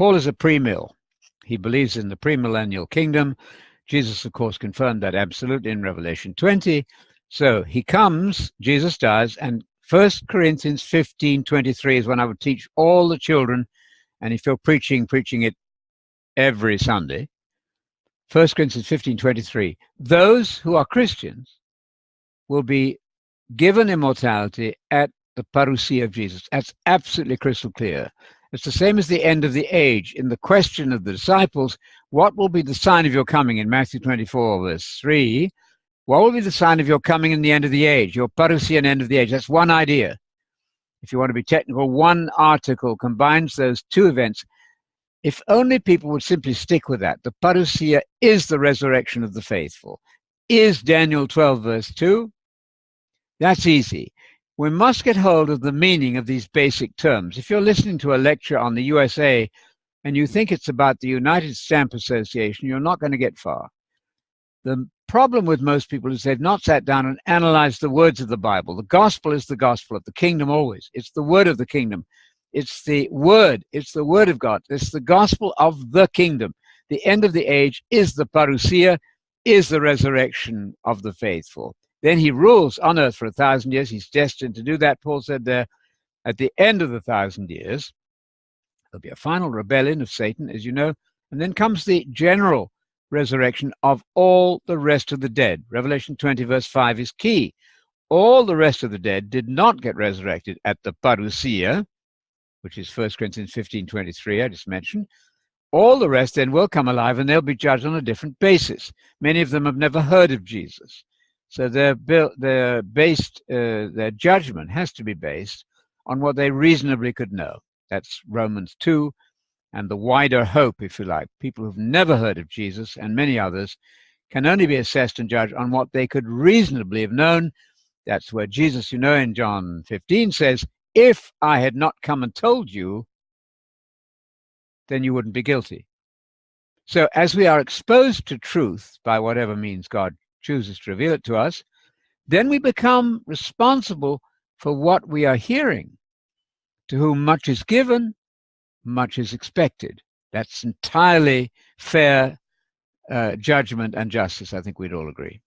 Paul is a premill. He believes in the premillennial kingdom. Jesus, of course, confirmed that absolutely in Revelation 20. So he comes, Jesus does, and 1 Corinthians 15:23 is when I would teach all the children, and if you're preaching it every Sunday. 1 Corinthians 15:23. Those who are Christians will be given immortality at the parousia of Jesus. That's absolutely crystal clear. It's the same as the end of the age. In the question of the disciples, what will be the sign of your coming in Matthew 24, verse 3? What will be the sign of your coming in the end of the age, your parousia and end of the age? That's one idea. If you want to be technical, one article combines those two events. If only people would simply stick with that. The parousia is the resurrection of the faithful. Is Daniel 12, verse 2? That's easy. We must get hold of the meaning of these basic terms. If you're listening to a lecture on the USA and you think it's about the United Stamp Association, you're not going to get far. The problem with most people is they've not sat down and analyzed the words of the Bible. The gospel is the gospel of the kingdom always. It's the word of the kingdom. It's the word. It's the word of God. It's the gospel of the kingdom. The end of the age is the parousia, is the resurrection of the faithful. Then he rules on earth for 1,000 years. He's destined to do that. Paul said there, at the end of the 1,000 years, there'll be a final rebellion of Satan, as you know, and then comes the general resurrection of all the rest of the dead. Revelation 20, verse 5 is key. All the rest of the dead did not get resurrected at the parousia, which is 1 Corinthians 15:23 I just mentioned. All the rest then will come alive and they'll be judged on a different basis. Many of them have never heard of Jesus. So their judgment has to be based on what they reasonably could know. That's Romans 2 and the wider hope, if you like. People who've never heard of Jesus and many others can only be assessed and judged on what they could reasonably have known. That's where Jesus, you know, in John 15 says, if I had not come and told you, then you wouldn't be guilty. So as we are exposed to truth by whatever means God chooses to reveal it to us, then we become responsible for what we are hearing. To whom much is given, much is expected. That's entirely fair judgment and justice, I think we'd all agree.